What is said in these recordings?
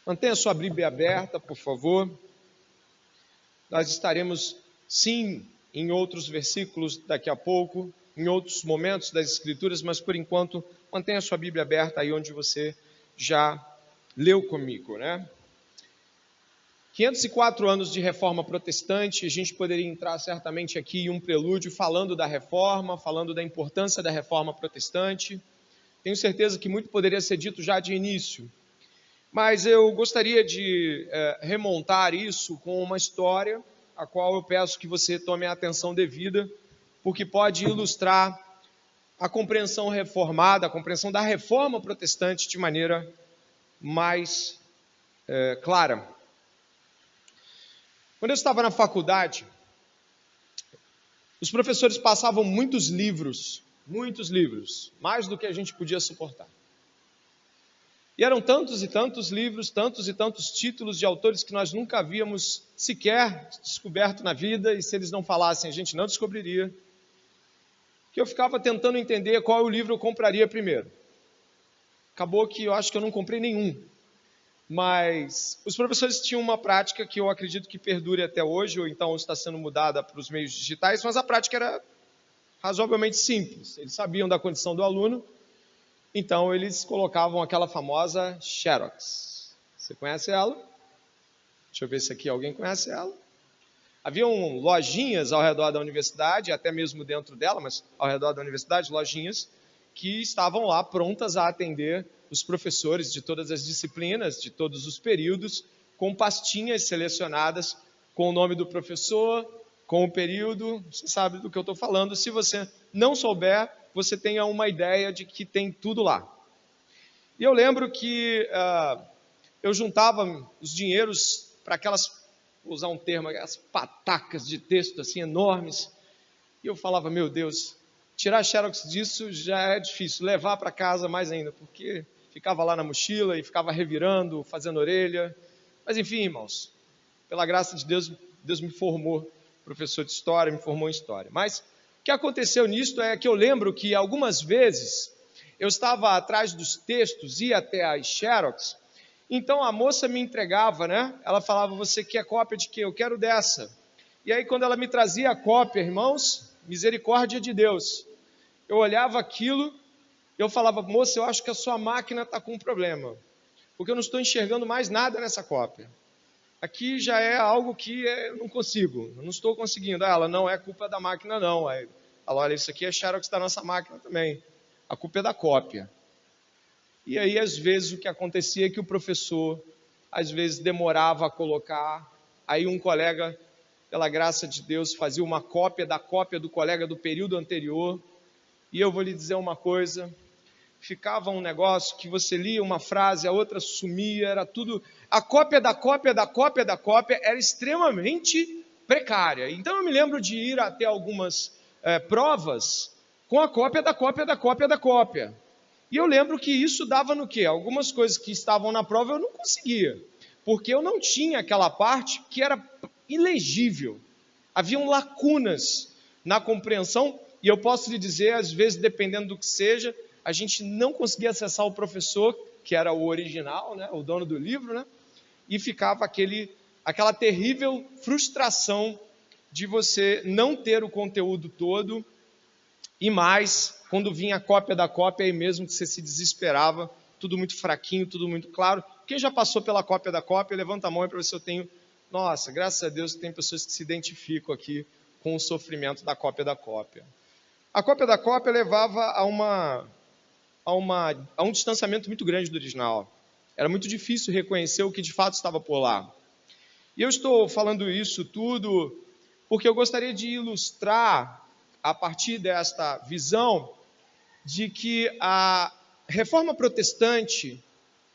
Mantenha sua Bíblia aberta, por favor. Nós estaremos, sim, em outros versículos daqui a pouco, em outros momentos das Escrituras, mas por enquanto, mantenha sua Bíblia aberta aí onde você já leu comigo, né? 504 anos de reforma protestante, a gente poderia entrar certamente aqui em um prelúdio falando da reforma, falando da importância da reforma protestante. Tenho certeza que muito poderia ser dito já de início. Mas eu gostaria de remontar isso com uma história, a qual eu peço que você tome a atenção devida, porque pode ilustrar a compreensão reformada, a compreensão da reforma protestante de maneira mais clara. Quando eu estava na faculdade, os professores passavam muitos livros, mais do que a gente podia suportar. E eram tantos e tantos livros, tantos e tantos títulos de autores que nós nunca havíamos sequer descoberto na vida, e se eles não falassem, a gente não descobriria, que eu ficava tentando entender qual livro eu compraria primeiro. Acabou que eu acho que eu não comprei nenhum, mas os professores tinham uma prática que eu acredito que perdure até hoje, ou então está sendo mudada para os meios digitais, mas a prática era razoavelmente simples. Eles sabiam da condição do aluno, então eles colocavam aquela famosa Xerox. Você conhece ela? Deixa eu ver se aqui alguém conhece ela. Haviam lojinhas ao redor da universidade, até mesmo dentro dela, mas ao redor da universidade, lojinhas que estavam lá prontas a atender os professores de todas as disciplinas, de todos os períodos, com pastinhas selecionadas com o nome do professor, com o período. Você sabe do que eu estou falando. Se você não souber, você tenha uma ideia de que tem tudo lá. E eu lembro que eu juntava os dinheiros para aquelas, vou usar um termo, aquelas patacas de texto assim enormes, e eu falava, meu Deus, tirar xerox disso já é difícil, levar para casa mais ainda, porque ficava lá na mochila e ficava revirando, fazendo orelha. Mas enfim, irmãos, pela graça de Deus, Deus me formou professor de história, me formou em história. Mas o que aconteceu nisto é que eu lembro que algumas vezes eu estava atrás dos textos, ia até a xerox, então a moça me entregava, né? Ela falava, você quer cópia de quê? Eu quero dessa. E aí quando ela me trazia a cópia, irmãos, misericórdia de Deus, eu olhava aquilo, eu falava, moça, eu acho que a sua máquina está com um problema, porque eu não estou enxergando mais nada nessa cópia. Aqui já é algo que eu não consigo, eu não estou conseguindo. Ela, não é culpa da máquina não. Aí, ela, olha, isso aqui é xerox da nossa máquina também. A culpa é da cópia. E aí, às vezes, o que acontecia é que o professor, às vezes, demorava a colocar. Aí um colega, pela graça de Deus, fazia uma cópia do colega do período anterior. E eu vou lhe dizer uma coisa, ficava um negócio que você lia uma frase, a outra sumia, era tudo... A cópia da cópia da cópia da cópia era extremamente precária. Então eu me lembro de ir até algumas provas com a cópia da cópia da cópia da cópia. E eu lembro que isso dava no quê? Algumas coisas que estavam na prova eu não conseguia, porque eu não tinha aquela parte que era ilegível. Haviam lacunas na compreensão, e eu posso lhe dizer, às vezes, dependendo do que seja, a gente não conseguia acessar o professor, que era o original, né, o dono do livro, né, e ficava aquela terrível frustração de você não ter o conteúdo todo, e mais, quando vinha a cópia da cópia, aí mesmo que você se desesperava, tudo muito fraquinho, tudo muito claro. Quem já passou pela cópia da cópia, levanta a mão para ver se eu tenho... Nossa, graças a Deus tem pessoas que se identificam aqui com o sofrimento da cópia da cópia. A cópia da cópia levava a um distanciamento muito grande do original. Era muito difícil reconhecer o que de fato estava por lá. E eu estou falando isso tudo porque eu gostaria de ilustrar, a partir desta visão, de que a reforma protestante,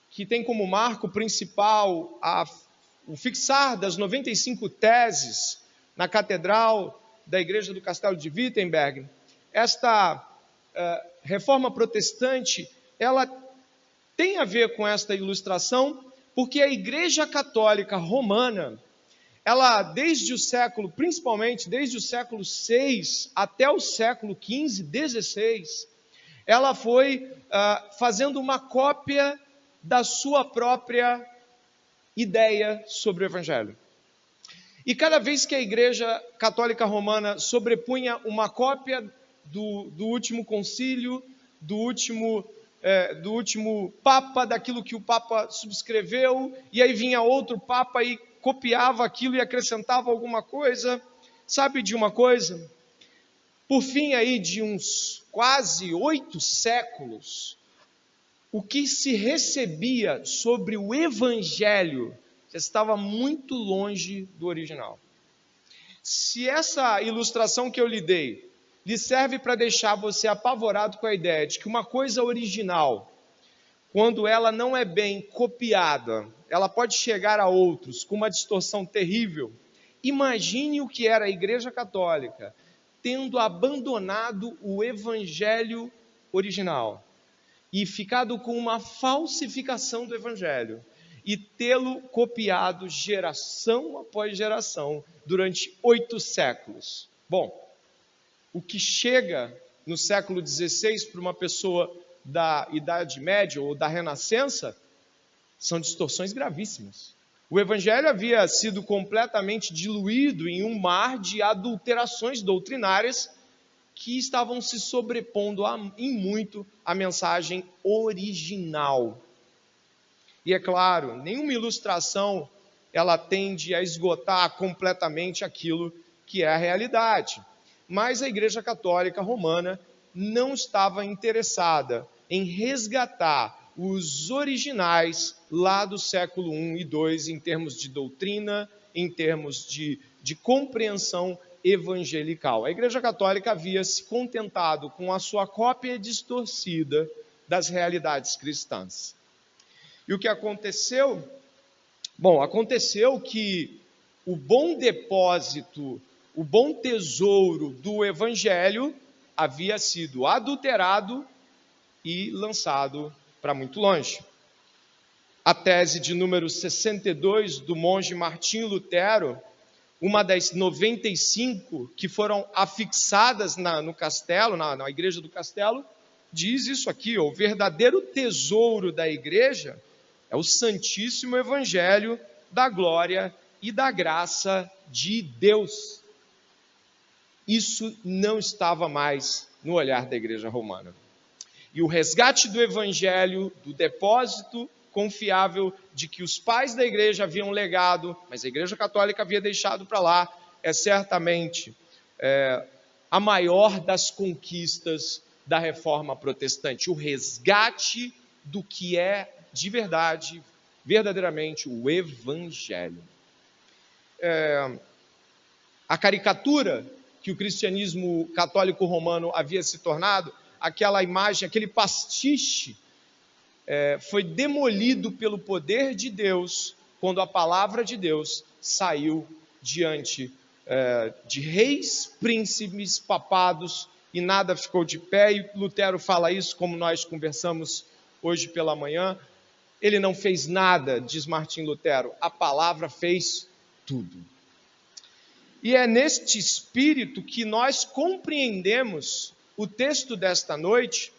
que tem como marco principal o fixar das 95 teses na catedral da igreja do Castelo de Wittenberg, esta reforma protestante, ela tem a ver com esta ilustração, porque a Igreja Católica Romana, ela desde o século, principalmente desde o século VI até o século XV, XVI, ela foi fazendo uma cópia da sua própria ideia sobre o Evangelho. E cada vez que a Igreja Católica Romana sobrepunha uma cópia do último concílio, do último Papa, daquilo que o Papa subscreveu, e aí vinha outro Papa e copiava aquilo e acrescentava alguma coisa, sabe de uma coisa? Por fim aí de uns quase 8 séculos, o que se recebia sobre o Evangelho já estava muito longe do original. Se essa ilustração que eu lhe dei lhe serve para deixar você apavorado com a ideia de que uma coisa original, quando ela não é bem copiada, ela pode chegar a outros com uma distorção terrível, imagine o que era a Igreja Católica tendo abandonado o Evangelho original e ficado com uma falsificação do Evangelho e tê-lo copiado geração após geração durante 8 séculos. Bom, o que chega no século XVI para uma pessoa da Idade Média ou da Renascença são distorções gravíssimas. O Evangelho havia sido completamente diluído em um mar de adulterações doutrinárias que estavam se sobrepondo em muito à mensagem original. E é claro, nenhuma ilustração ela tende a esgotar completamente aquilo que é a realidade. Mas a Igreja Católica Romana não estava interessada em resgatar os originais lá do século I e II, em termos de doutrina, em termos de compreensão evangelical. A Igreja Católica havia se contentado com a sua cópia distorcida das realidades cristãs. E o que aconteceu? Bom, aconteceu que o bom depósito, o bom tesouro do Evangelho havia sido adulterado e lançado para muito longe. A tese de número 62 do monge Martinho Lutero, uma das 95 que foram afixadas no castelo, na igreja do castelo, diz isso aqui: o verdadeiro tesouro da igreja é o Santíssimo Evangelho da glória e da graça de Deus. Isso não estava mais no olhar da igreja romana. E o resgate do Evangelho, do depósito confiável de que os pais da igreja haviam legado, mas a Igreja Católica havia deixado para lá, é certamente a maior das conquistas da Reforma Protestante. O resgate do que é de verdade, verdadeiramente, o Evangelho. A caricatura que o cristianismo católico romano havia se tornado, aquela imagem, aquele pastiche, foi demolido pelo poder de Deus, quando a palavra de Deus saiu diante de reis, príncipes, papados, e nada ficou de pé. E Lutero fala isso, como nós conversamos hoje pela manhã. Ele não fez nada, diz Martim Lutero, a palavra fez tudo. E é neste espírito que nós compreendemos o texto desta noite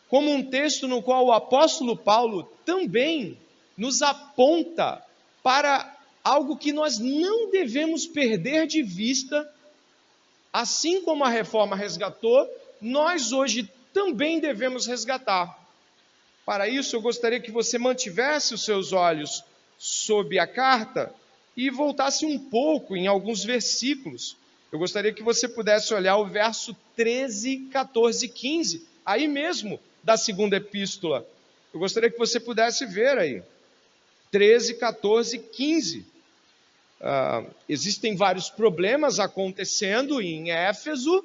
como um texto no qual o apóstolo Paulo também nos aponta para algo que nós não devemos perder de vista. Assim como a reforma resgatou, nós hoje também devemos resgatar. Para isso, eu gostaria que você mantivesse os seus olhos sob a carta e voltasse um pouco em alguns versículos. Eu gostaria que você pudesse olhar o verso 13, 14 e 15, aí mesmo da segunda epístola. Eu gostaria que você pudesse ver aí, 13, 14 e 15. Existem vários problemas acontecendo em Éfeso,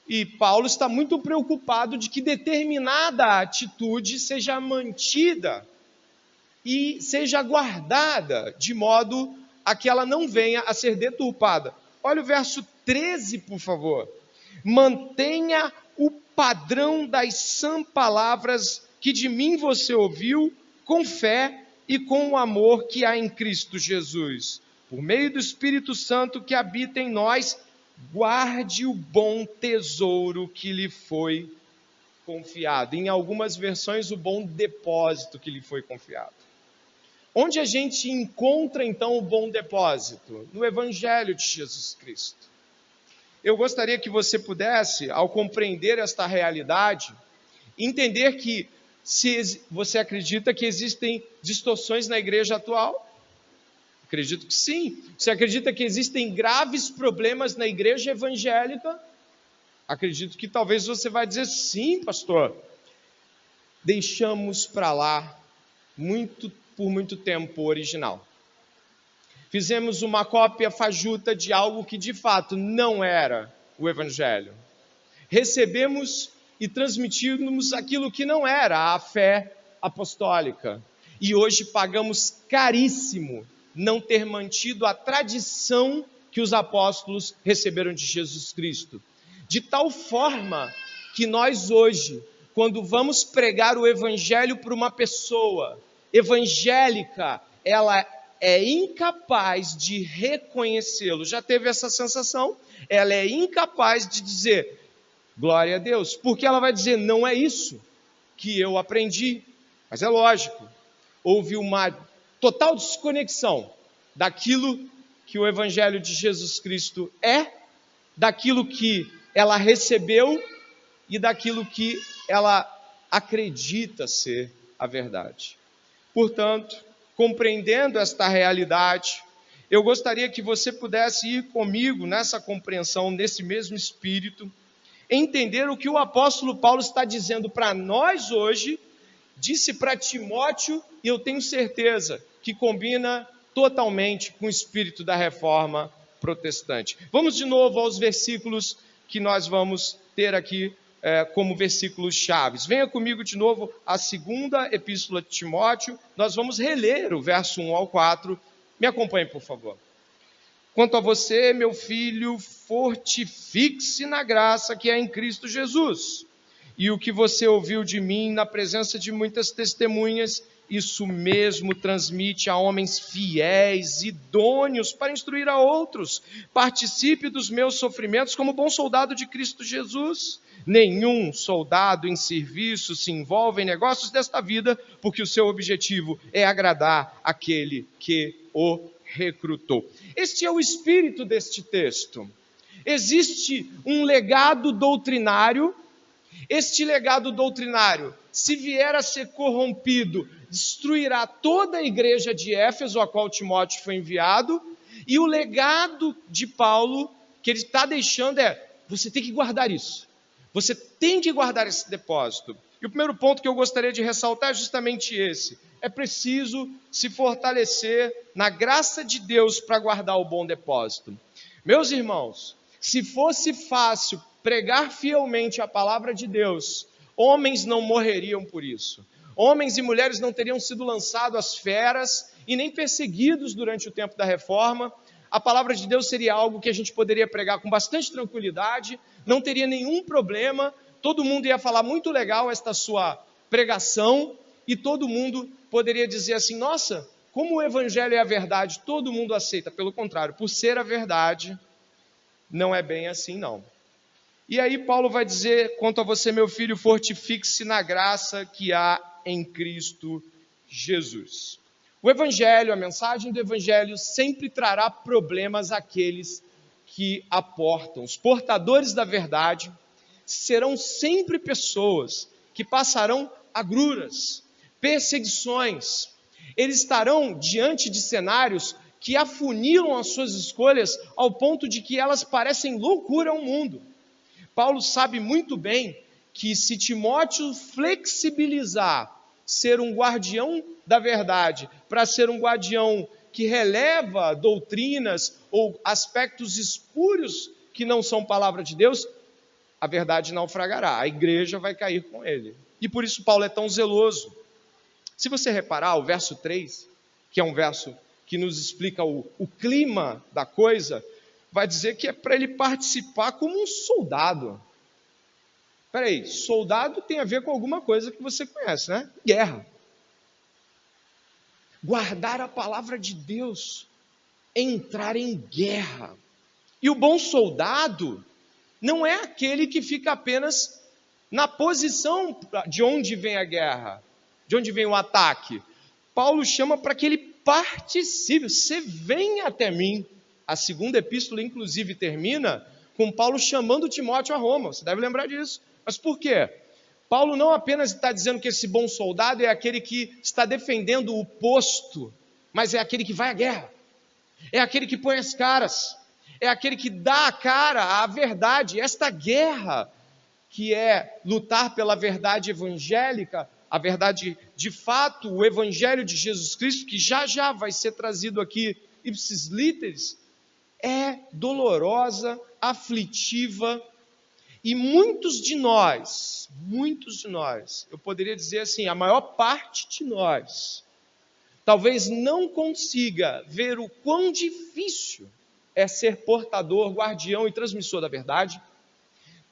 e Paulo está muito preocupado de que determinada atitude seja mantida e seja guardada, de modo a que ela não venha a ser deturpada. Olha o verso 13, por favor. Mantenha o padrão das sã palavras que de mim você ouviu, com fé e com o amor que há em Cristo Jesus. Por meio do Espírito Santo que habita em nós, guarde o bom tesouro que lhe foi confiado. Em algumas versões, o bom depósito que lhe foi confiado. Onde a gente encontra então o bom depósito? No Evangelho de Jesus Cristo. Eu gostaria que você pudesse, ao compreender esta realidade, entender que se você acredita que existem distorções na igreja atual, acredito que sim. Você acredita que existem graves problemas na igreja evangélica? Acredito que talvez você vai dizer sim, pastor. Deixamos para lá por muito tempo o original. Fizemos uma cópia fajuta de algo que de fato não era o evangelho. Recebemos e transmitimos aquilo que não era a fé apostólica. E hoje pagamos caríssimo não ter mantido a tradição que os apóstolos receberam de Jesus Cristo. De tal forma que nós hoje, quando vamos pregar o evangelho para uma pessoa evangélica, ela é incapaz de reconhecê-lo. Já teve essa sensação? Ela é incapaz de dizer glória a Deus, porque ela vai dizer, não é isso que eu aprendi. Mas é lógico, houve uma total desconexão daquilo que o Evangelho de Jesus Cristo é, daquilo que ela recebeu e daquilo que ela acredita ser a verdade. Portanto, compreendendo esta realidade, eu gostaria que você pudesse ir comigo nessa compreensão, nesse mesmo espírito, entender o que o apóstolo Paulo está dizendo para nós hoje, disse para Timóteo, e eu tenho certeza que combina totalmente com o espírito da reforma protestante. Vamos de novo aos versículos que nós vamos ter aqui como versículos chaves. Venha comigo de novo à segunda epístola de Timóteo, nós vamos reler o verso 1 ao 4, me acompanhe por favor. Quanto a você, meu filho, fortifique-se na graça que é em Cristo Jesus. E o que você ouviu de mim na presença de muitas testemunhas, isso mesmo transmite a homens fiéis, idôneos para instruir a outros. Participe dos meus sofrimentos como bom soldado de Cristo Jesus. Nenhum soldado em serviço se envolve em negócios desta vida, porque o seu objetivo é agradar aquele que o recrutou. Este é o espírito deste texto. Existe um legado doutrinário. Este legado doutrinário, se vier a ser corrompido, destruirá toda a igreja de Éfeso, a qual Timóteo foi enviado, e o legado de Paulo, que ele está deixando você tem que guardar isso, você tem que guardar esse depósito. E o primeiro ponto que eu gostaria de ressaltar é justamente esse, é preciso se fortalecer na graça de Deus para guardar o bom depósito. Meus irmãos, se fosse fácil pregar fielmente a palavra de Deus, homens não morreriam por isso. Homens e mulheres não teriam sido lançados às feras e nem perseguidos durante o tempo da reforma. A palavra de Deus seria algo que a gente poderia pregar com bastante tranquilidade, não teria nenhum problema, todo mundo ia falar muito legal esta sua pregação e todo mundo poderia dizer assim, nossa, como o evangelho é a verdade, todo mundo aceita. Pelo contrário, por ser a verdade, não é bem assim não. E aí Paulo vai dizer, quanto a você, meu filho, fortifique-se na graça que há em Cristo Jesus. O Evangelho, a mensagem do Evangelho sempre trará problemas àqueles que a portam. Os portadores da verdade serão sempre pessoas que passarão agruras, perseguições. Eles estarão diante de cenários que afunilam as suas escolhas ao ponto de que elas parecem loucura ao mundo. Paulo sabe muito bem que se Timóteo flexibilizar, ser um guardião da verdade, para ser um guardião que releva doutrinas ou aspectos espúrios que não são palavra de Deus, a verdade naufragará, a igreja vai cair com ele. E por isso Paulo é tão zeloso. Se você reparar, o verso 3, que é um verso que nos explica o clima da coisa, vai dizer que é para ele participar como um soldado. Espera aí, soldado tem a ver com alguma coisa que você conhece, né? Guerra. Guardar a palavra de Deus, entrar em guerra. E o bom soldado não é aquele que fica apenas na posição de onde vem a guerra, de onde vem o ataque. Paulo chama para que ele participe. Você vem até mim. A segunda epístola, inclusive, termina com Paulo chamando Timóteo a Roma. Você deve lembrar disso. Mas por quê? Paulo não apenas está dizendo que esse bom soldado é aquele que está defendendo o posto, mas é aquele que vai à guerra. É aquele que põe as caras. É aquele que dá a cara à verdade. Esta guerra, que é lutar pela verdade evangélica, a verdade de fato, o evangelho de Jesus Cristo, que já vai ser trazido aqui, ipsis literis, é dolorosa, aflitiva, e muitos de nós, eu poderia dizer assim, a maior parte de nós, talvez não consiga ver o quão difícil é ser portador, guardião e transmissor da verdade,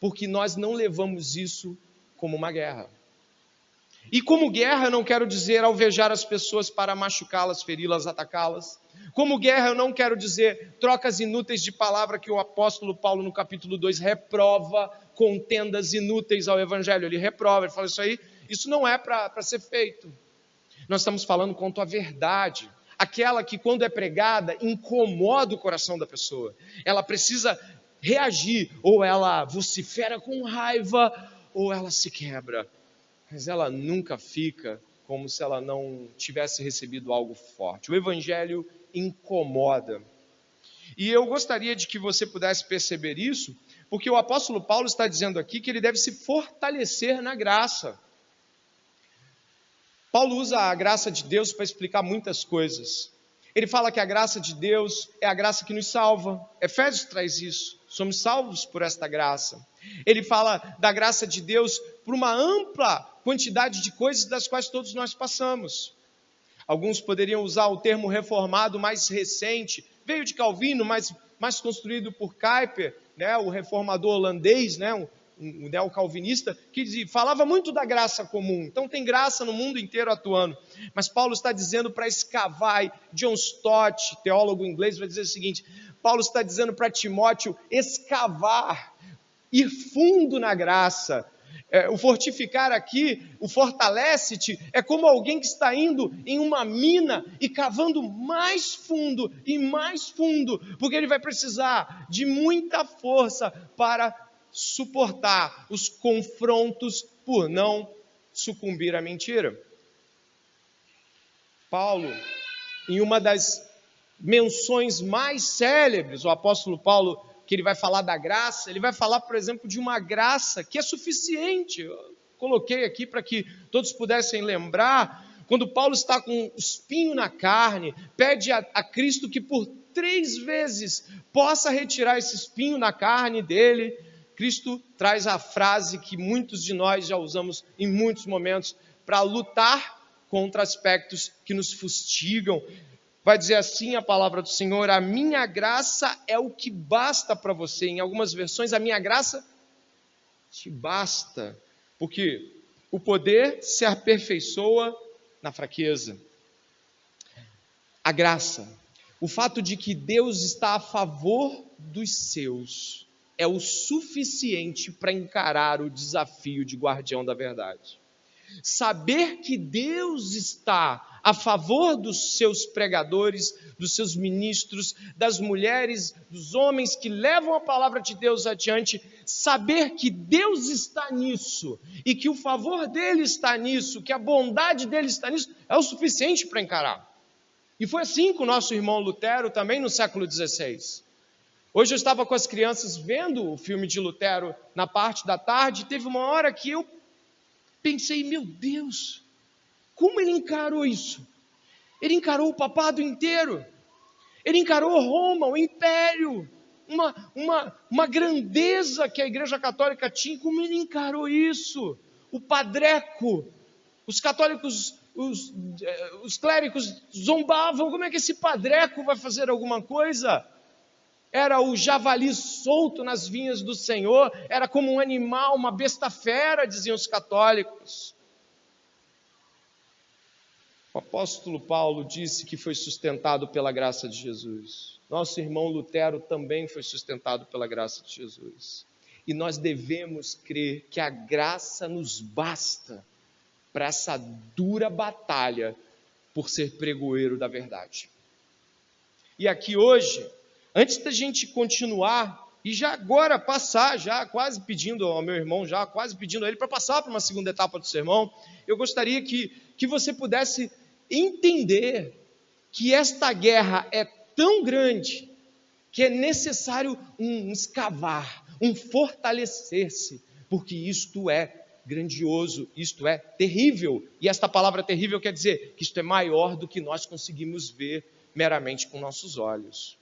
porque nós não levamos isso como uma guerra. E como guerra eu não quero dizer alvejar as pessoas para machucá-las, feri-las, atacá-las. Como guerra eu não quero dizer trocas inúteis de palavra que o apóstolo Paulo no capítulo 2 reprova, contendas inúteis ao evangelho. Ele reprova, ele fala isso não é para ser feito. Nós estamos falando quanto à verdade, aquela que quando é pregada incomoda o coração da pessoa. Ela precisa reagir, ou ela vocifera com raiva, ou ela se quebra. Mas ela nunca fica como se ela não tivesse recebido algo forte. O evangelho incomoda. E eu gostaria de que você pudesse perceber isso, porque o apóstolo Paulo está dizendo aqui que ele deve se fortalecer na graça. Paulo usa a graça de Deus para explicar muitas coisas. Ele fala que a graça de Deus é a graça que nos salva. Efésios traz isso. Somos salvos por esta graça. Ele fala da graça de Deus por uma ampla quantidade de coisas das quais todos nós passamos. Alguns poderiam usar o termo reformado mais recente. Veio de Calvino, mas mais construído por Kuyper, né, o reformador holandês, né, um neocalvinista, que falava muito da graça comum. Então tem graça no mundo inteiro atuando. Mas Paulo está dizendo para escavar, e John Stott, teólogo inglês, vai dizer o seguinte: Paulo está dizendo para Timóteo escavar, ir fundo na graça. O fortificar aqui, o fortalece-te, é como alguém que está indo em uma mina e cavando mais fundo e mais fundo, porque ele vai precisar de muita força para suportar os confrontos por não sucumbir à mentira. Paulo, em uma das menções mais célebres, o apóstolo Paulo, que ele vai falar da graça, ele vai falar, por exemplo, de uma graça que é suficiente. Eu coloquei aqui para que todos pudessem lembrar, quando Paulo está com espinho na carne, pede a Cristo que por 3 vezes possa retirar esse espinho na carne dele. Cristo traz a frase que muitos de nós já usamos em muitos momentos para lutar contra aspectos que nos fustigam. Vai dizer assim a palavra do Senhor: a minha graça é o que basta para você. Em algumas versões, a minha graça te basta, porque o poder se aperfeiçoa na fraqueza. A graça, o fato de que Deus está a favor dos seus, é o suficiente para encarar o desafio de guardião da verdade. Saber que Deus está a favor dos seus pregadores, dos seus ministros, das mulheres, dos homens que levam a palavra de Deus adiante, saber que Deus está nisso, e que o favor dele está nisso, que a bondade dele está nisso, é o suficiente para encarar. E foi assim com o nosso irmão Lutero também no século XVI. Hoje eu estava com as crianças vendo o filme de Lutero na parte da tarde, e teve uma hora que eu pensei, meu Deus, como ele encarou isso? Ele encarou o papado inteiro, ele encarou Roma, o império, uma grandeza que a Igreja Católica tinha. Como ele encarou isso? O padreco, os católicos, os clérigos zombavam: como é que esse padreco vai fazer alguma coisa? Era o javali solto nas vinhas do Senhor, era como um animal, uma besta fera, diziam os católicos. O apóstolo Paulo disse que foi sustentado pela graça de Jesus. Nosso irmão Lutero também foi sustentado pela graça de Jesus. E nós devemos crer que a graça nos basta para essa dura batalha por ser pregoeiro da verdade. E aqui hoje, antes da gente continuar, e já agora passar, já quase pedindo ao meu irmão, já quase pedindo a ele para passar para uma segunda etapa do sermão, eu gostaria que você pudesse entender que esta guerra é tão grande, que é necessário um escavar, um fortalecer-se, porque isto é grandioso, isto é terrível, e esta palavra terrível quer dizer que isto é maior do que nós conseguimos ver meramente com nossos olhos.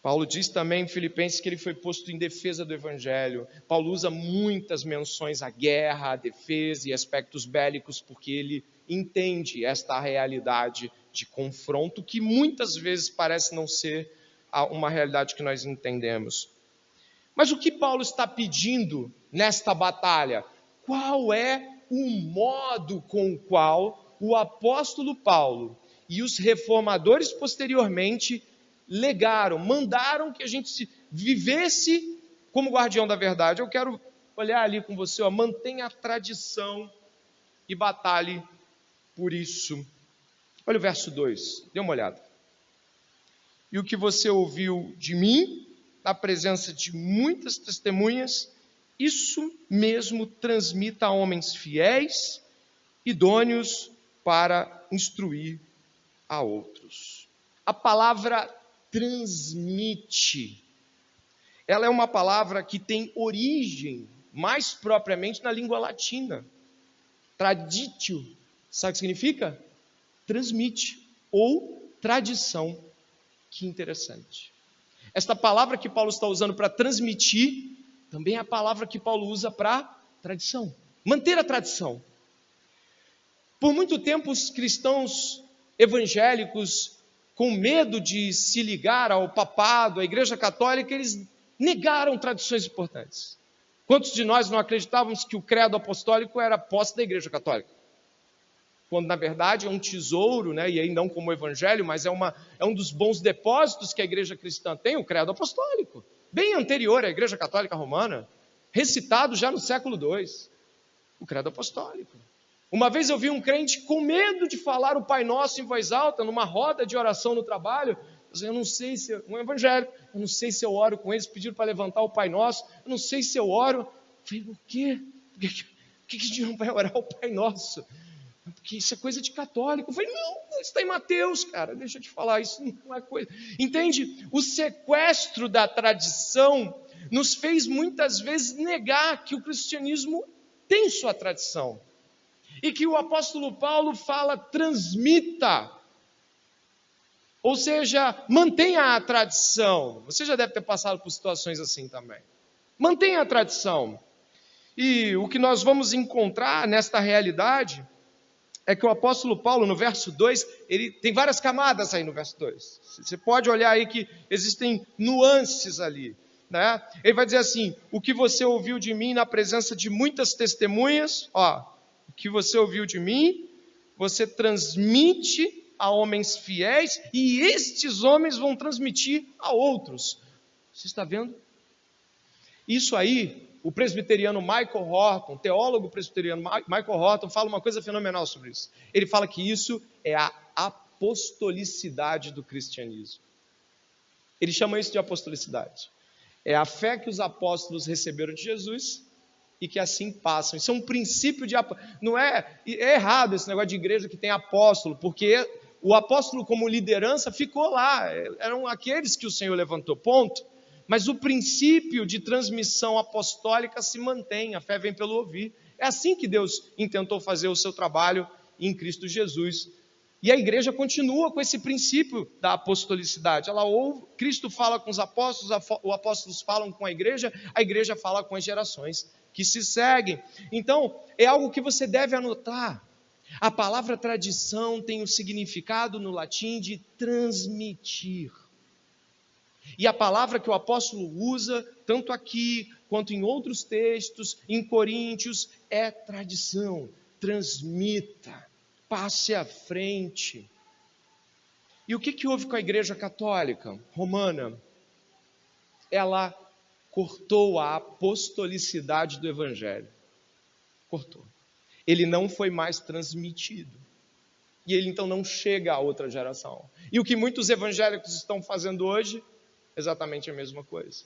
Paulo diz também em Filipenses que ele foi posto em defesa do Evangelho. Paulo usa muitas menções à guerra, à defesa e aspectos bélicos, porque ele entende esta realidade de confronto, que muitas vezes parece não ser uma realidade que nós entendemos. Mas o que Paulo está pedindo nesta batalha? Qual é o modo com o qual o apóstolo Paulo e os reformadores posteriormente mandaram que a gente vivesse como guardião da verdade? Eu quero olhar ali com você, mantenha a tradição e batalhe por isso. Olha o verso 2, dê uma olhada. E o que você ouviu de mim, na presença de muitas testemunhas, isso mesmo transmita a homens fiéis, idôneos para instruir a outros. A palavra transmite, ela é uma palavra que tem origem, mais propriamente, na língua latina. Traditio, sabe o que significa? Transmite, ou tradição. Que interessante. Esta palavra que Paulo está usando para transmitir, também é a palavra que Paulo usa para tradição. Manter a tradição. Por muito tempo, os cristãos evangélicos, com medo de se ligar ao papado, à Igreja Católica, eles negaram tradições importantes. Quantos de nós não acreditávamos que o credo apostólico era posse da Igreja Católica? Quando, na verdade, é um tesouro, né? E aí não como o Evangelho, mas é um dos bons depósitos que a Igreja cristã tem, o credo apostólico, bem anterior à Igreja Católica Romana, recitado já no século II, o credo apostólico. Uma vez eu vi um crente com medo de falar o Pai Nosso em voz alta, numa roda de oração no trabalho. Eu não sei se, um evangélico, eu não sei se eu oro com eles, pediram para levantar o Pai Nosso, eu não sei se eu oro. Eu falei, o quê? Por que a gente não vai orar o Pai Nosso? Porque isso é coisa de católico. Eu falei, não, isso está em Mateus, cara, deixa eu te falar, isso não é coisa. Entende? O sequestro da tradição nos fez muitas vezes negar que o cristianismo tem sua tradição. E que o apóstolo Paulo fala, transmita. Ou seja, mantenha a tradição. Você já deve ter passado por situações assim também. Mantenha a tradição. E o que nós vamos encontrar nesta realidade é que o apóstolo Paulo, no verso 2, ele tem várias camadas aí no verso 2. Você pode olhar aí que existem nuances ali, né? Ele vai dizer assim, o que você ouviu de mim na presença de muitas testemunhas, o que você ouviu de mim, você transmite a homens fiéis, e estes homens vão transmitir a outros. Você está vendo? Isso aí, o presbiteriano Michael Horton, teólogo presbiteriano Michael Horton, fala uma coisa fenomenal sobre isso. Ele fala que isso é a apostolicidade do cristianismo. Ele chama isso de apostolicidade. É a fé que os apóstolos receberam de Jesus e que assim passam. Isso é um princípio de... Não é errado esse negócio de igreja que tem apóstolo, porque o apóstolo como liderança ficou lá. Eram aqueles que o Senhor levantou, ponto. Mas o princípio de transmissão apostólica se mantém, a fé vem pelo ouvir. É assim que Deus intentou fazer o seu trabalho em Cristo Jesus. E a igreja continua com esse princípio da apostolicidade. Ela ouve, Cristo fala com os apóstolos, os apóstolos falam com a igreja fala com as gerações que se seguem. Então, é algo que você deve anotar. A palavra tradição tem o significado no latim de transmitir. E a palavra que o apóstolo usa, tanto aqui quanto em outros textos, em Coríntios, é tradição. Transmita, passe à frente. E o que houve com a igreja católica romana? Ela cortou a apostolicidade do evangelho. Cortou. Ele não foi mais transmitido. E ele então não chega à outra geração. E o que muitos evangélicos estão fazendo hoje, exatamente a mesma coisa.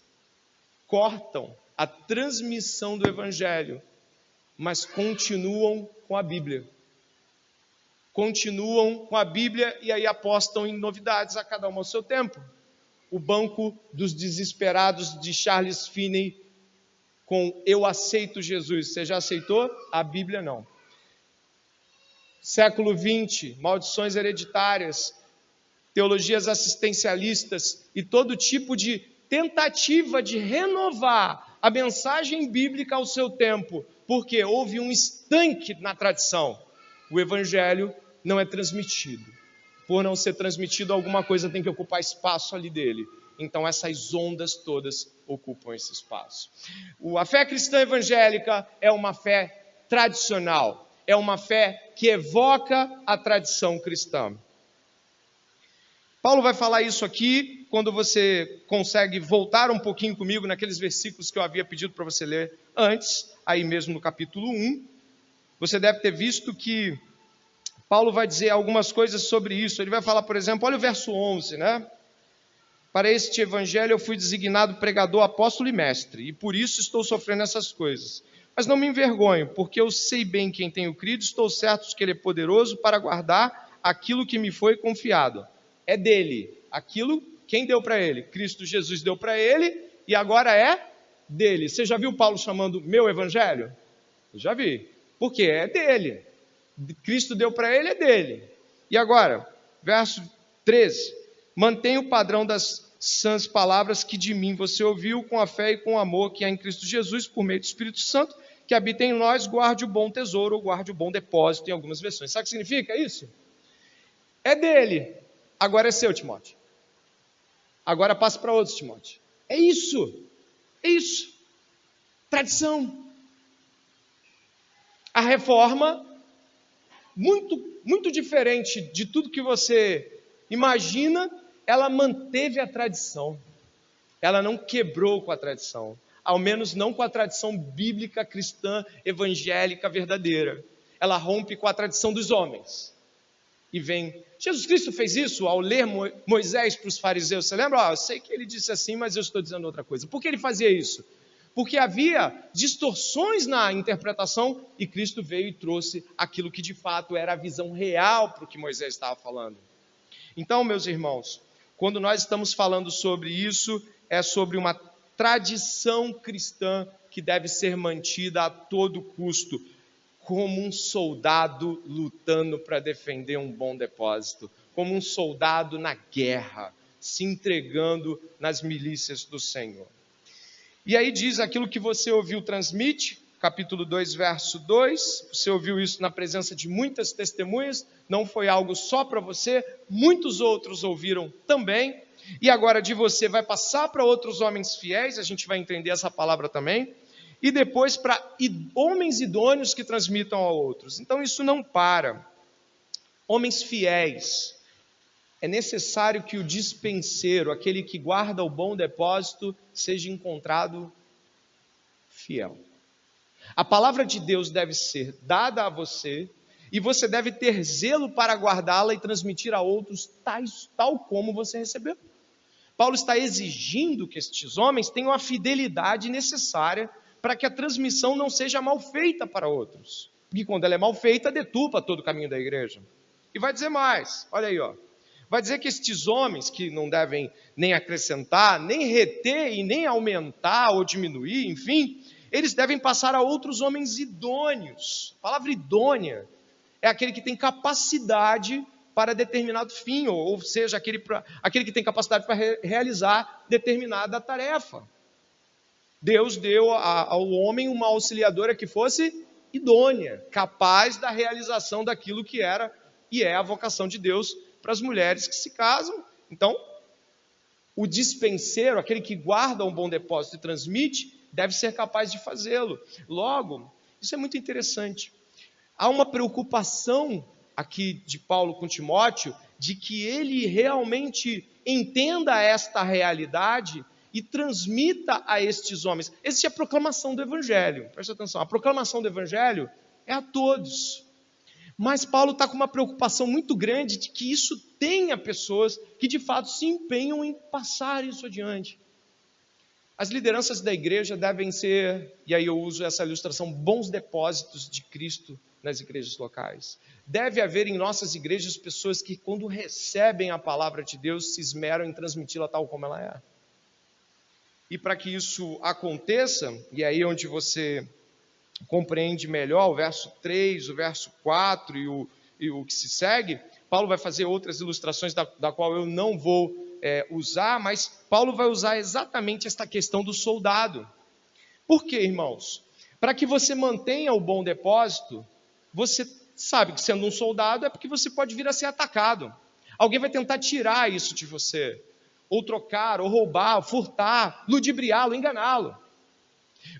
Cortam a transmissão do evangelho, mas continuam com a Bíblia. Continuam com a Bíblia e aí apostam em novidades a cada uma ao seu tempo. O banco dos desesperados de Charles Finney com Eu aceito Jesus. Você já aceitou? A Bíblia não. Século XX, maldições hereditárias, teologias assistencialistas e todo tipo de tentativa de renovar a mensagem bíblica ao seu tempo, porque houve um estanque na tradição. O evangelho não é transmitido. Por não ser transmitido, alguma coisa tem que ocupar espaço ali dele. Então essas ondas todas ocupam esse espaço. A fé cristã evangélica é uma fé tradicional, é uma fé que evoca a tradição cristã. Paulo vai falar isso aqui quando você consegue voltar um pouquinho comigo naqueles versículos que eu havia pedido para você ler antes, aí mesmo no capítulo 1. Você deve ter visto que Paulo vai dizer algumas coisas sobre isso. Ele vai falar, por exemplo, olha o verso 11, né? Para este evangelho eu fui designado pregador, apóstolo e mestre, e por isso estou sofrendo essas coisas. Mas não me envergonho, porque eu sei bem quem tenho crido, estou certo de que ele é poderoso para guardar aquilo que me foi confiado. É dele. Aquilo, quem deu para ele? Cristo Jesus deu para ele e agora é dele. Você já viu Paulo chamando meu evangelho? Eu já vi. Por quê? É dele. Cristo deu para ele, é dele. E agora, verso 13. Mantenha o padrão das sãs palavras que de mim você ouviu, com a fé e com o amor que há em Cristo Jesus, por meio do Espírito Santo, que habita em nós, guarde o bom tesouro, ou guarde o bom depósito, em algumas versões. Sabe o que significa isso? É dele. Agora é seu, Timóteo. Agora passa para outros, Timóteo. É isso. É isso. Tradição. A reforma, muito diferente de tudo que você imagina, ela manteve a tradição. Ela não quebrou com a tradição. Ao menos não com a tradição bíblica, cristã, evangélica, verdadeira. Ela rompe com a tradição dos homens. E vem... Jesus Cristo fez isso ao ler Moisés para os fariseus. Você lembra? Eu sei que ele disse assim, mas eu estou dizendo outra coisa. Por que ele fazia isso? Porque havia distorções na interpretação e Cristo veio e trouxe aquilo que de fato era a visão real para o que Moisés estava falando. Então, meus irmãos, quando nós estamos falando sobre isso, é sobre uma tradição cristã que deve ser mantida a todo custo, como um soldado lutando para defender um bom depósito, como um soldado na guerra, se entregando nas milícias do Senhor. E aí diz aquilo que você ouviu, transmite, capítulo 2, verso 2, você ouviu isso na presença de muitas testemunhas, não foi algo só para você, muitos outros ouviram também, e agora de você vai passar para outros homens fiéis, a gente vai entender essa palavra também, e depois para homens idôneos que transmitam a outros. Então isso não para. Homens fiéis. É necessário que o dispenseiro, aquele que guarda o bom depósito, seja encontrado fiel. A palavra de Deus deve ser dada a você, e você deve ter zelo para guardá-la e transmitir a outros tal como você recebeu. Paulo está exigindo que estes homens tenham a fidelidade necessária para que a transmissão não seja mal feita para outros. E quando ela é mal feita, deturpa todo o caminho da igreja. E vai dizer mais, olha aí, ó. Vai dizer que estes homens, que não devem nem acrescentar, nem reter e nem aumentar ou diminuir, enfim, eles devem passar a outros homens idôneos. A palavra idônea é aquele que tem capacidade para determinado fim, ou seja, aquele que tem capacidade para realizar determinada tarefa. Deus deu ao homem uma auxiliadora que fosse idônea, capaz da realização daquilo que era e é a vocação de Deus para as mulheres que se casam. Então, o dispenseiro, aquele que guarda um bom depósito e transmite, deve ser capaz de fazê-lo. Logo, isso é muito interessante. Há uma preocupação aqui de Paulo com Timóteo, de que ele realmente entenda esta realidade e transmita a estes homens. Essa é a proclamação do Evangelho. Presta atenção, a proclamação do Evangelho é a todos. Mas Paulo está com uma preocupação muito grande de que isso tenha pessoas que de fato se empenham em passar isso adiante. As lideranças da igreja devem ser, e aí eu uso essa ilustração, bons depósitos de Cristo nas igrejas locais. Deve haver em nossas igrejas pessoas que, quando recebem a palavra de Deus, se esmeram em transmiti-la tal como ela é. E para que isso aconteça, e aí onde você compreende melhor o verso 3, o verso 4 e o que se segue, Paulo vai fazer outras ilustrações da qual eu não vou usar, mas Paulo vai usar exatamente esta questão do soldado. Por quê, irmãos? Para que você mantenha o bom depósito, você sabe que sendo um soldado é porque você pode vir a ser atacado. Alguém vai tentar tirar isso de você, ou trocar, ou roubar, ou furtar, ludibriá-lo, enganá-lo.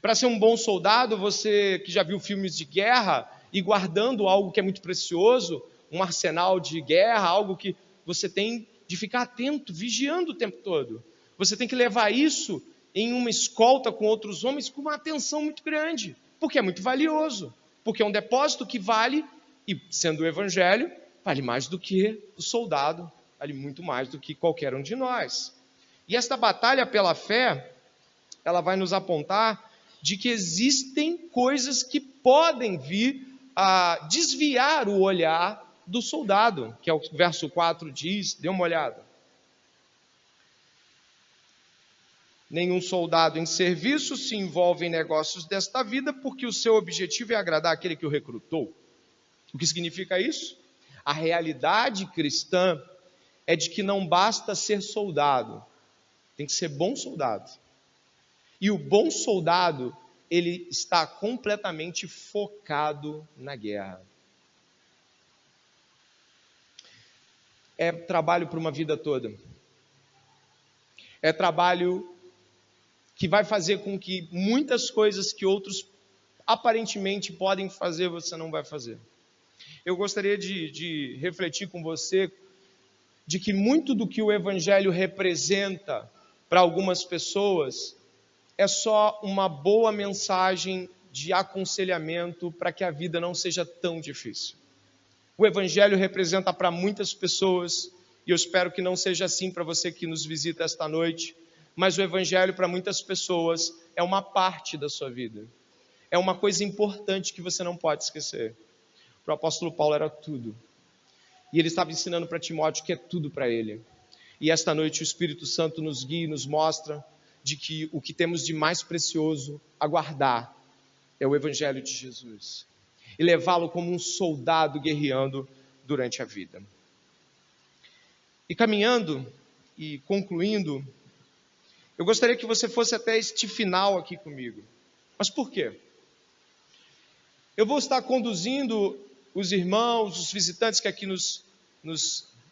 Para ser um bom soldado, você que já viu filmes de guerra e guardando algo que é muito precioso, um arsenal de guerra, algo que você tem de ficar atento, vigiando o tempo todo. Você tem que levar isso em uma escolta com outros homens com uma atenção muito grande, porque é muito valioso, porque é um depósito que vale, e sendo o evangelho, vale mais do que o soldado, vale muito mais do que qualquer um de nós. E esta batalha pela fé, ela vai nos apontar de que existem coisas que podem vir a desviar o olhar do soldado, que é o verso 4 diz, dê uma olhada. Nenhum soldado em serviço se envolve em negócios desta vida, porque o seu objetivo é agradar aquele que o recrutou. O que significa isso? A realidade cristã é de que não basta ser soldado, tem que ser bom soldado. E o bom soldado, ele está completamente focado na guerra. É trabalho para uma vida toda. É trabalho que vai fazer com que muitas coisas que outros aparentemente podem fazer, você não vai fazer. Eu gostaria de refletir com você de que muito do que o Evangelho representa para algumas pessoas é só uma boa mensagem de aconselhamento para que a vida não seja tão difícil. O Evangelho representa para muitas pessoas, e eu espero que não seja assim para você que nos visita esta noite, mas o Evangelho para muitas pessoas é uma parte da sua vida. É uma coisa importante que você não pode esquecer. Para o apóstolo Paulo era tudo. E ele estava ensinando para Timóteo que é tudo para ele. E esta noite o Espírito Santo nos guia e nos mostra de que o que temos de mais precioso a guardar é o Evangelho de Jesus. E levá-lo como um soldado guerreando durante a vida. E caminhando e concluindo, eu gostaria que você fosse até este final aqui comigo. Mas por quê? Eu vou estar conduzindo os irmãos, os visitantes que aqui nos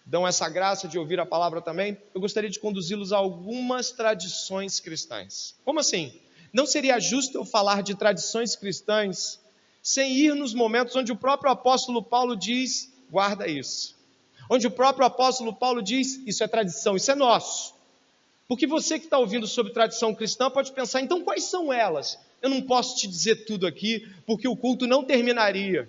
dão essa graça de ouvir a palavra também. Eu gostaria de conduzi-los a algumas tradições cristãs. Como assim? Não seria justo eu falar de tradições cristãs sem ir nos momentos onde o próprio apóstolo Paulo diz, guarda isso. Onde o próprio apóstolo Paulo diz, isso é tradição, isso é nosso. Porque você que está ouvindo sobre tradição cristã pode pensar, então quais são elas? Eu não posso te dizer tudo aqui, porque o culto não terminaria.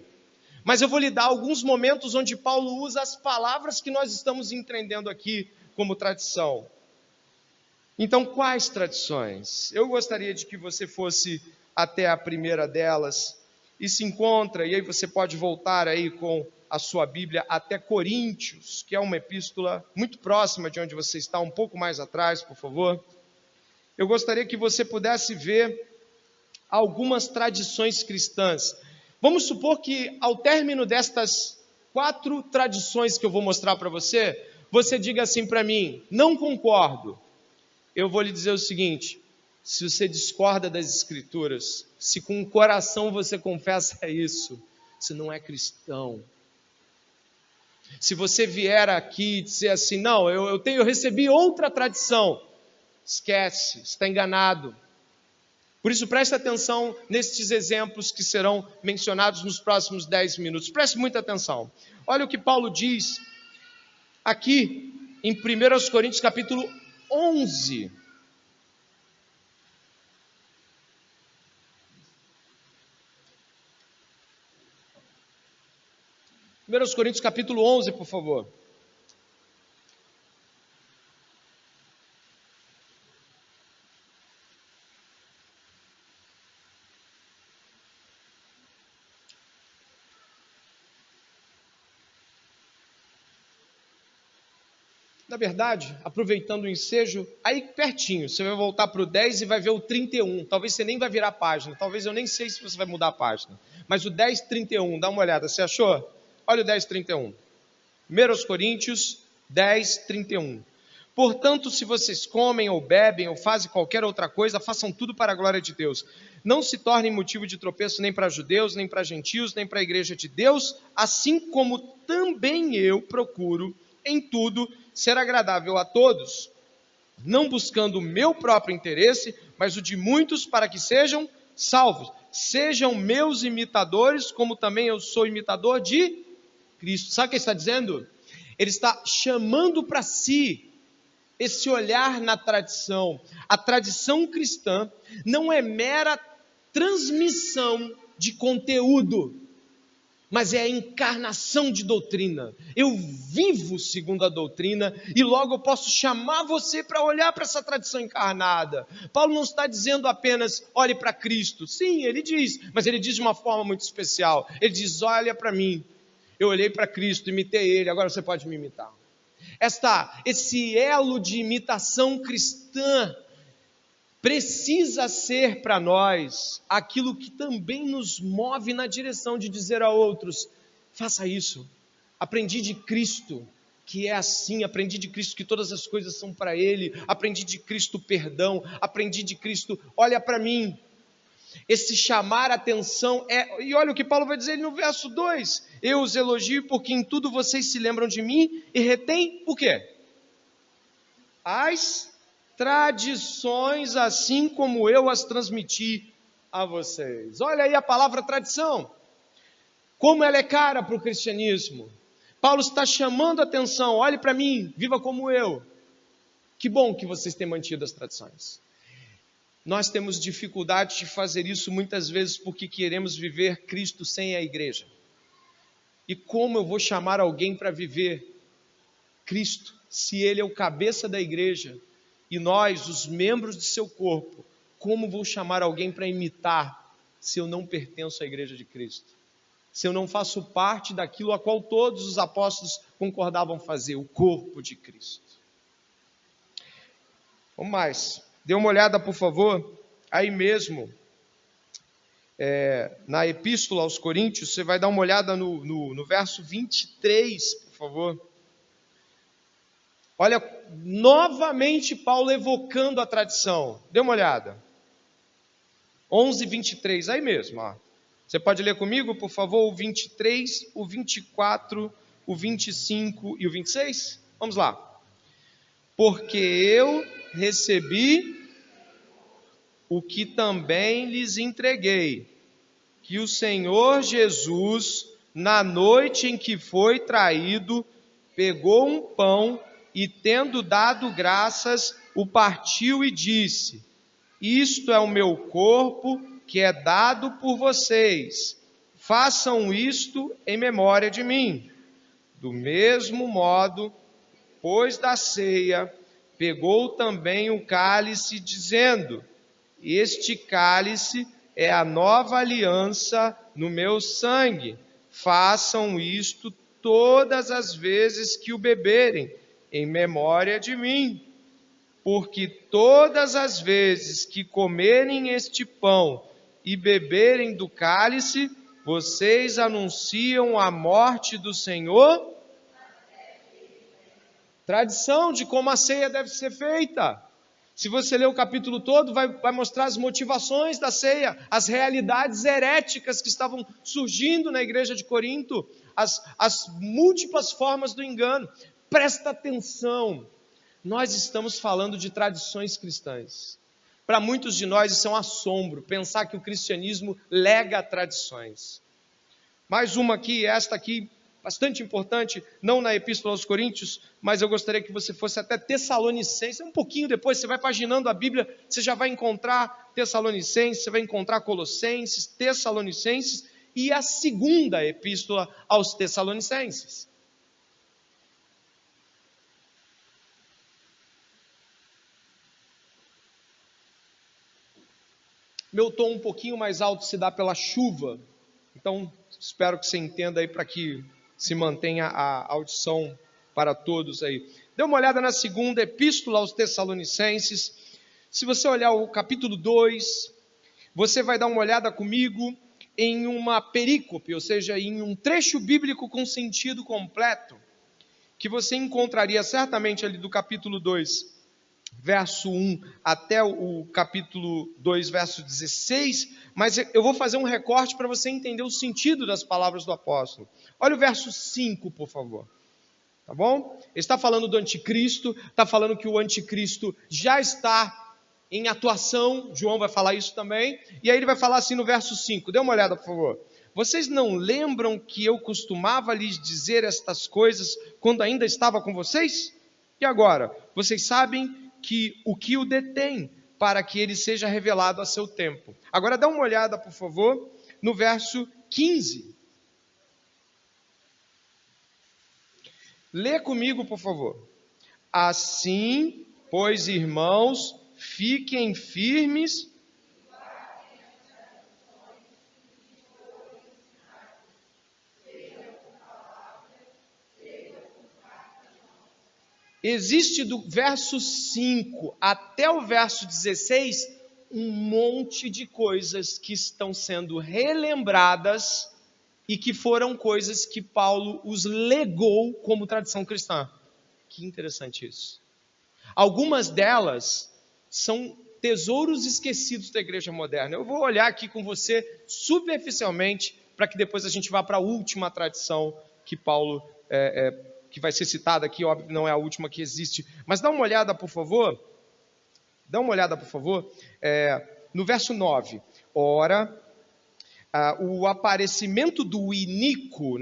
Mas eu vou lhe dar alguns momentos onde Paulo usa as palavras que nós estamos entendendo aqui como tradição. Então, quais tradições? Eu gostaria de que você fosse até a primeira delas e se encontra, e aí você pode voltar aí com a sua Bíblia até Coríntios, que é uma epístola muito próxima de onde você está, um pouco mais atrás, por favor. Eu gostaria que você pudesse ver algumas tradições cristãs. Vamos supor que ao término destas 4 tradições que eu vou mostrar para você, você diga assim para mim, não concordo. Eu vou lhe dizer o seguinte, se você discorda das Escrituras, se com o coração você confessa isso, você não é cristão. Se você vier aqui e dizer assim, não, eu recebi outra tradição, esquece, está enganado. Por isso, preste atenção nestes exemplos que serão mencionados nos próximos 10 minutos. Preste muita atenção. Olha o que Paulo diz aqui em 1 Coríntios capítulo 11. 1 Coríntios capítulo 11, por favor. Na verdade, aproveitando o ensejo, aí pertinho, você vai voltar para o 10 e vai ver o 31. Talvez você nem vai virar a página, talvez eu nem sei se você vai mudar a página. Mas o 10:31, dá uma olhada, você achou? Olha o 10:31. 1 Coríntios 10:31. Portanto, se vocês comem ou bebem ou fazem qualquer outra coisa, façam tudo para a glória de Deus. Não se tornem motivo de tropeço nem para judeus, nem para gentios, nem para a igreja de Deus, assim como também eu procuro em tudo ser agradável a todos, não buscando o meu próprio interesse, mas o de muitos para que sejam salvos. Sejam meus imitadores, como também eu sou imitador de Cristo. Sabe o que ele está dizendo? Ele está chamando para si esse olhar na tradição. A tradição cristã não é mera transmissão de conteúdo, mas é a encarnação de doutrina. Eu vivo segundo a doutrina e logo eu posso chamar você para olhar para essa tradição encarnada. Paulo não está dizendo apenas olhe para Cristo. Sim, ele diz, mas ele diz de uma forma muito especial. Ele diz, olha para mim, eu olhei para Cristo, imitei ele, agora você pode me imitar. Esse elo de imitação cristã precisa ser para nós aquilo que também nos move na direção de dizer a outros, faça isso, aprendi de Cristo que é assim, aprendi de Cristo que todas as coisas são para Ele, aprendi de Cristo perdão, aprendi de Cristo, olha para mim. Esse chamar a atenção e olha o que Paulo vai dizer no verso 2, eu os elogio porque em tudo vocês se lembram de mim e retêm o quê? As tradições, assim como eu as transmiti a vocês. Olha aí a palavra tradição, como ela é cara para o cristianismo. Paulo está chamando a atenção, olhe para mim, viva como eu. Que bom que vocês têm mantido as tradições. Nós temos dificuldade de fazer isso muitas vezes porque queremos viver Cristo sem a igreja. E como eu vou chamar alguém para viver Cristo, se Ele é o cabeça da igreja, e nós, os membros de seu corpo, como vou chamar alguém para imitar, se eu não pertenço à igreja de Cristo? Se eu não faço parte daquilo a qual todos os apóstolos concordavam fazer, o corpo de Cristo. Vamos mais, dê uma olhada por favor, aí mesmo, na epístola aos Coríntios, você vai dar uma olhada no verso 23, por favor. Olha, novamente Paulo evocando a tradição. Dê uma olhada. 11:23, aí mesmo. Ó. Você pode ler comigo, por favor, o 23, o 24, o 25 e o 26? Vamos lá. Porque eu recebi o que também lhes entreguei, que o Senhor Jesus, na noite em que foi traído, pegou um pão e, tendo dado graças, o partiu e disse, isto é o meu corpo que é dado por vocês, façam isto em memória de mim. Do mesmo modo, depois da ceia, pegou também o cálice, dizendo, este cálice é a nova aliança no meu sangue, façam isto todas as vezes que o beberem, em memória de mim, porque todas as vezes que comerem este pão e beberem do cálice, vocês anunciam a morte do Senhor. Tradição de como a ceia deve ser feita. Se você ler o capítulo todo, vai mostrar as motivações da ceia, as realidades heréticas que estavam surgindo na igreja de Corinto, as múltiplas formas do engano. Presta atenção, nós estamos falando de tradições cristãs. Para muitos de nós isso é um assombro, pensar que o cristianismo lega tradições. Mais uma aqui, esta aqui, bastante importante, não na Epístola aos Coríntios, mas eu gostaria que você fosse até Tessalonicenses, um pouquinho depois, você vai paginando a Bíblia, você já vai encontrar Tessalonicenses, você vai encontrar Colossenses, Tessalonicenses, e a segunda epístola aos Tessalonicenses. Meu tom um pouquinho mais alto se dá pela chuva, então espero que você entenda aí para que se mantenha a audição para todos aí. Dê uma olhada na segunda epístola aos Tessalonicenses. Se você olhar o capítulo 2, você vai dar uma olhada comigo em uma perícope, ou seja, em um trecho bíblico com sentido completo, que você encontraria certamente ali do capítulo 2, verso 1 até o capítulo 2, verso 16, mas eu vou fazer um recorte para você entender o sentido das palavras do apóstolo. Olha o verso 5, por favor. Tá bom? Ele está falando do anticristo, está falando que o anticristo já está em atuação, João vai falar isso também, e aí ele vai falar assim no verso 5, dê uma olhada, por favor. Vocês não lembram que eu costumava lhes dizer estas coisas quando ainda estava com vocês? E agora, vocês sabem que o que o detém para que ele seja revelado a seu tempo. Agora dá uma olhada, por favor, no verso 15. Lê comigo, por favor. Assim, pois, irmãos, fiquem firmes. Existe do verso 5 até o verso 16 um monte de coisas que estão sendo relembradas e que foram coisas que Paulo os legou como tradição cristã. Que interessante isso. Algumas delas são tesouros esquecidos da igreja moderna. Eu vou olhar aqui com você superficialmente para que depois a gente vá para a última tradição que Paulo que vai ser citada aqui, óbvio que não é a última que existe, mas dá uma olhada, por favor, no verso 9. Ora, o aparecimento do iníquo,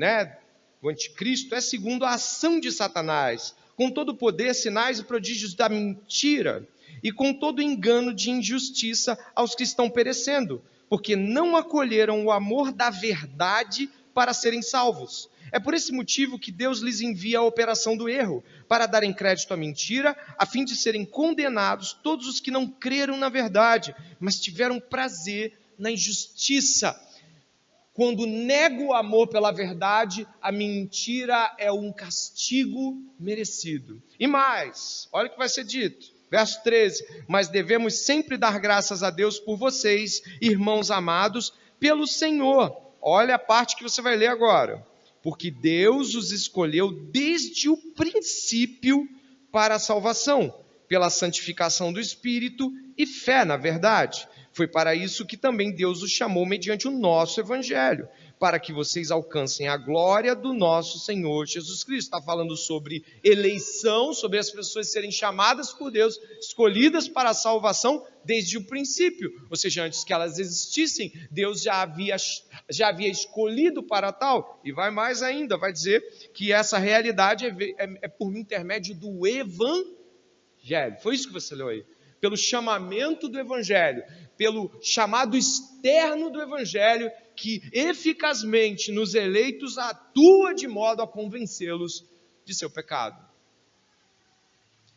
o anticristo, é segundo a ação de Satanás, com todo o poder, sinais e prodígios da mentira, e com todo engano de injustiça aos que estão perecendo, porque não acolheram o amor da verdade para serem salvos. É por esse motivo que Deus lhes envia a operação do erro, para darem crédito à mentira, a fim de serem condenados todos os que não creram na verdade, mas tiveram prazer na injustiça. Quando nego o amor pela verdade, a mentira é um castigo merecido. E mais, olha o que vai ser dito. Verso 13, mas devemos sempre dar graças a Deus por vocês, irmãos amados, pelo Senhor. Olha a parte que você vai ler agora. Porque Deus os escolheu desde o princípio para a salvação, pela santificação do Espírito e fé na verdade. Foi para isso que também Deus os chamou mediante o nosso Evangelho, para que vocês alcancem a glória do nosso Senhor Jesus Cristo. Está falando sobre eleição, sobre as pessoas serem chamadas por Deus, escolhidas para a salvação desde o princípio. Ou seja, antes que elas existissem, Deus já havia escolhido para tal. E vai mais ainda, vai dizer que essa realidade é por intermédio do Evangelho. Foi isso que você leu aí. Pelo chamamento do Evangelho, pelo chamado externo do Evangelho, que eficazmente nos eleitos atua de modo a convencê-los de seu pecado.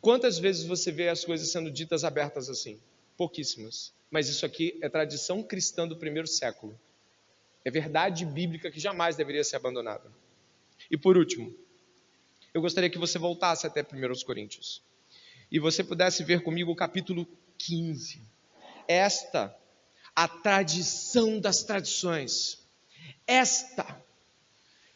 Quantas vezes você vê as coisas sendo ditas abertas assim? Pouquíssimas. Mas isso aqui é tradição cristã do primeiro século. É verdade bíblica que jamais deveria ser abandonada. E por último, eu gostaria que você voltasse até 1 Coríntios. E você pudesse ver comigo o capítulo 15. Esta, a tradição das tradições. Esta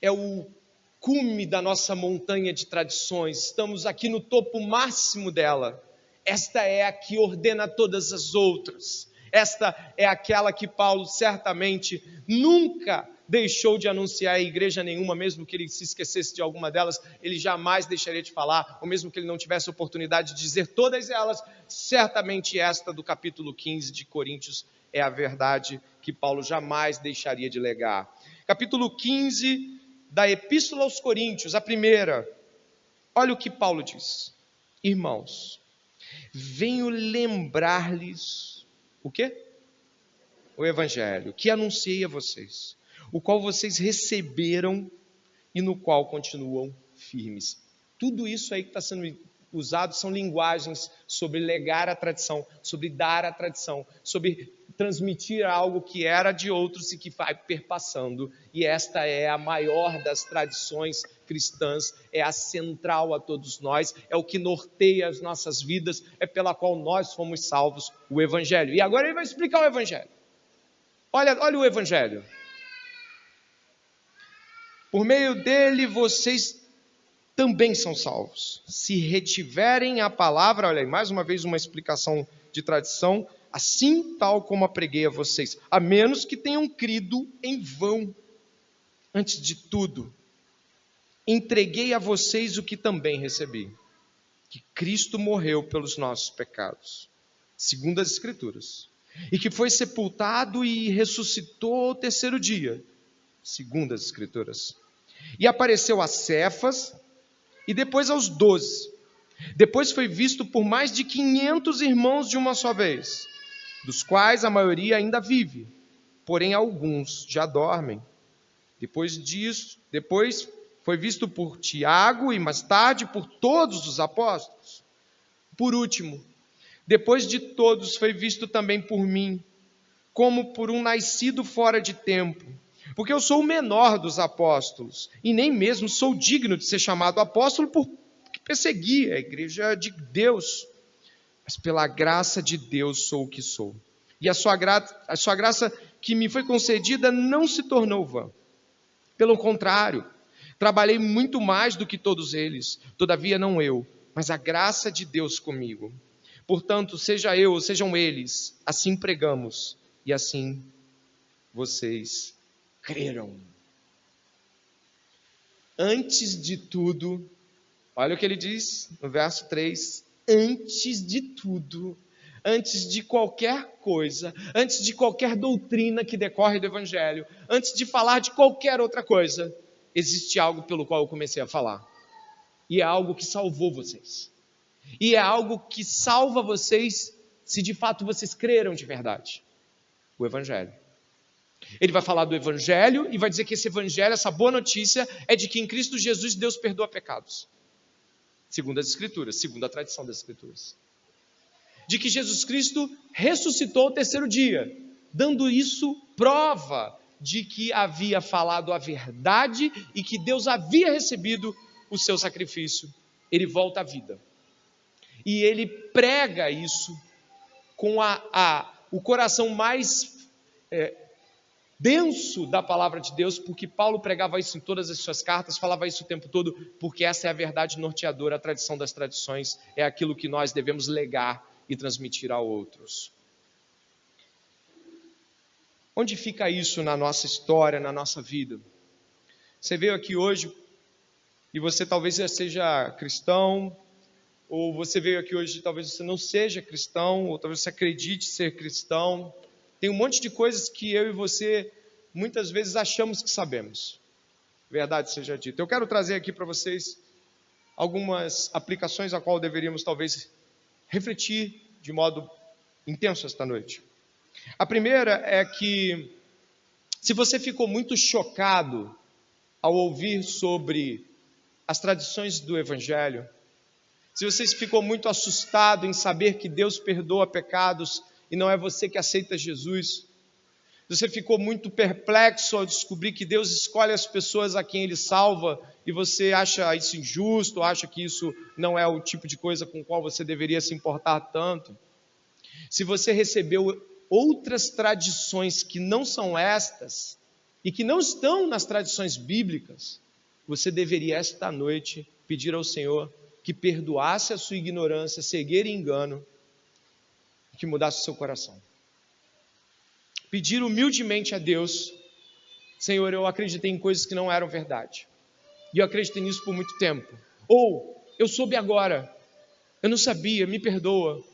é o cume da nossa montanha de tradições. Estamos aqui no topo máximo dela. Esta é a que ordena todas as outras. Esta é aquela que Paulo certamente nunca deixou de anunciar a igreja nenhuma, mesmo que ele se esquecesse de alguma delas, ele jamais deixaria de falar, ou mesmo que ele não tivesse oportunidade de dizer todas elas, certamente esta do capítulo 15 de Coríntios é a verdade que Paulo jamais deixaria de legar. Capítulo 15 da Epístola aos Coríntios, a primeira, olha o que Paulo diz: irmãos, venho lembrar-lhes o quê? O Evangelho, que anunciei a vocês, o qual vocês receberam e no qual continuam firmes. Tudo isso aí que está sendo usado são linguagens sobre legar a tradição, sobre dar a tradição, sobre transmitir algo que era de outros e que vai perpassando. E esta é a maior das tradições cristãs, é a central a todos nós, é o que norteia as nossas vidas, é pela qual nós fomos salvos, o Evangelho. E agora ele vai explicar o Evangelho. Olha o Evangelho. Por meio dele vocês também são salvos, se retiverem a palavra, olha aí, mais uma vez uma explicação de tradição, assim tal como a preguei a vocês, a menos que tenham crido em vão. Antes de tudo, entreguei a vocês o que também recebi, que Cristo morreu pelos nossos pecados, segundo as Escrituras, e que foi sepultado e ressuscitou ao terceiro dia, segundo as Escrituras, e apareceu a Cefas, e depois aos 12. Depois foi visto por mais de 500 irmãos de uma só vez, dos quais a maioria ainda vive, porém alguns já dormem. Depois foi visto por Tiago e mais tarde por todos os apóstolos. Por último, depois de todos foi visto também por mim, como por um nascido fora de tempo, porque eu sou o menor dos apóstolos, e nem mesmo sou digno de ser chamado apóstolo porque persegui a igreja de Deus. Mas pela graça de Deus sou o que sou. E a sua graça que me foi concedida não se tornou vã. Pelo contrário, trabalhei muito mais do que todos eles, todavia não eu, mas a graça de Deus comigo. Portanto, seja eu ou sejam eles, assim pregamos, e assim vocês creram. Antes de tudo, olha o que ele diz no verso 3, antes de tudo, antes de qualquer coisa, antes de qualquer doutrina que decorre do Evangelho, antes de falar de qualquer outra coisa, existe algo pelo qual eu comecei a falar, e é algo que salvou vocês, e é algo que salva vocês se de fato vocês creram de verdade, o Evangelho. Ele vai falar do Evangelho e vai dizer que esse Evangelho, essa boa notícia, é de que em Cristo Jesus Deus perdoa pecados, segundo as Escrituras, segundo a tradição das Escrituras. De que Jesus Cristo ressuscitou ao terceiro dia, dando isso prova de que havia falado a verdade e que Deus havia recebido o seu sacrifício. Ele volta à vida. E ele prega isso com o coração mais denso da palavra de Deus, porque Paulo pregava isso em todas as suas cartas, falava isso o tempo todo, porque essa é a verdade norteadora, a tradição das tradições, é aquilo que nós devemos legar e transmitir a outros. Onde fica isso na nossa história, na nossa vida? Você veio aqui hoje e você talvez já seja cristão, ou você veio aqui hoje e talvez você não seja cristão, ou talvez você acredite ser cristão. Tem um monte de coisas que eu e você muitas vezes achamos que sabemos. Verdade seja dita. Eu quero trazer aqui para vocês algumas aplicações a qual deveríamos talvez refletir de modo intenso esta noite. A primeira é que, se você ficou muito chocado ao ouvir sobre as tradições do Evangelho, se você ficou muito assustado em saber que Deus perdoa pecados e não é você que aceita Jesus, se você ficou muito perplexo ao descobrir que Deus escolhe as pessoas a quem Ele salva e você acha isso injusto, acha que isso não é o tipo de coisa com o qual você deveria se importar tanto, se você recebeu outras tradições que não são estas e que não estão nas tradições bíblicas, você deveria esta noite pedir ao Senhor que perdoasse a sua ignorância, cegueira e engano, que mudasse o seu coração. Pedir humildemente a Deus: Senhor, eu acreditei em coisas que não eram verdade, e eu acreditei nisso por muito tempo, ou eu soube agora, eu não sabia, me perdoa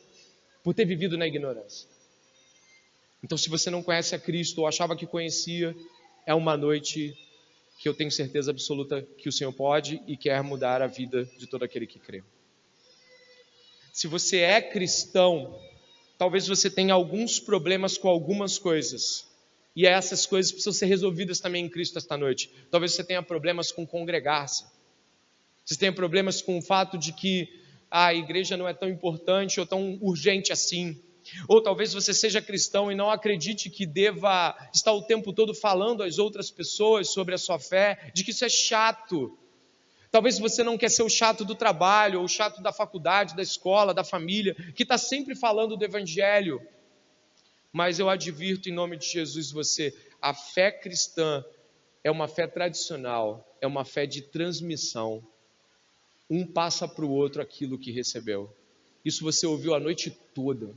por ter vivido na ignorância. Então, se você não conhece a Cristo ou achava que conhecia, é uma noite que eu tenho certeza absoluta que o Senhor pode e quer mudar a vida de todo aquele que crê. Se você é cristão, talvez você tenha alguns problemas com algumas coisas, E essas coisas precisam ser resolvidas também em Cristo esta noite. Talvez você tenha problemas com congregar-se. Você tenha problemas com o fato de que a igreja não é tão importante ou tão urgente assim. Ou talvez você seja cristão e não acredite que deva estar o tempo todo falando às outras pessoas sobre a sua fé, de que isso é chato. Talvez você não quer ser o chato do trabalho, ou o chato da faculdade, da escola, da família, que está sempre falando do evangelho. Mas eu advirto em nome de Jesus você, a fé cristã é uma fé tradicional, é uma fé de transmissão. Um passa para o outro aquilo que recebeu. Isso você ouviu a noite toda.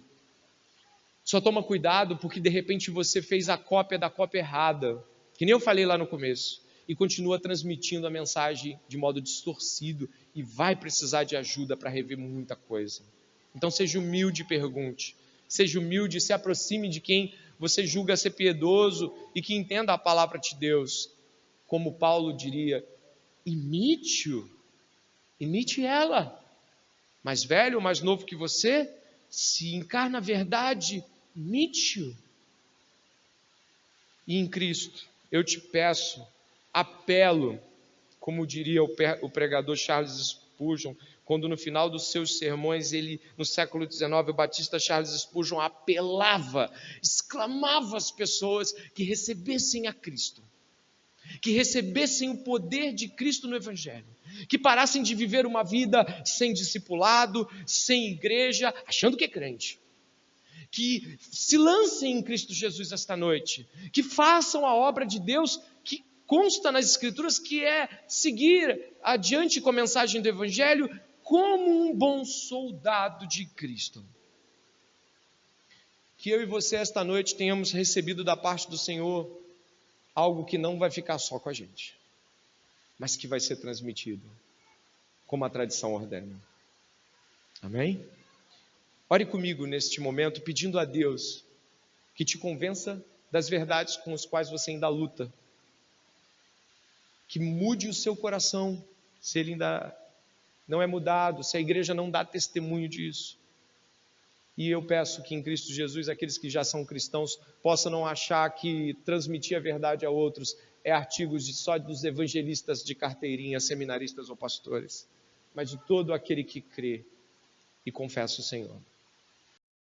Só toma cuidado porque de repente você fez a cópia da cópia errada, que nem eu falei lá no começo, e continua transmitindo a mensagem de modo distorcido e vai precisar de ajuda para rever muita coisa. Então seja humilde e pergunte. Seja humilde e se aproxime de quem você julga ser piedoso e que entenda a palavra de Deus. Como Paulo diria, imite-o, imite ela. Mais velho ou mais novo que você, se encarna a verdade, imite-o. E em Cristo, eu te peço, apelo, como diria o pregador Charles Spurgeon, quando no final dos seus sermões, ele, no século XIX, o batista Charles Spurgeon apelava, exclamava às pessoas que recebessem a Cristo, que recebessem o poder de Cristo no Evangelho, que parassem de viver uma vida sem discipulado, sem igreja, achando que é crente, que se lancem em Cristo Jesus esta noite, que façam a obra de Deus que consta nas Escrituras, que é seguir adiante com a mensagem do Evangelho como um bom soldado de Cristo. Que eu e você esta noite tenhamos recebido da parte do Senhor algo que não vai ficar só com a gente, mas que vai ser transmitido, como a tradição ordena. Amém? Ore comigo neste momento, pedindo a Deus que te convença das verdades com as quais você ainda luta, que mude o seu coração, se ele ainda não é mudado, se a igreja não dá testemunho disso. E eu peço que em Cristo Jesus, aqueles que já são cristãos, possam não achar que transmitir a verdade a outros é artigo só dos evangelistas de carteirinha, seminaristas ou pastores, mas de todo aquele que crê e confessa o Senhor.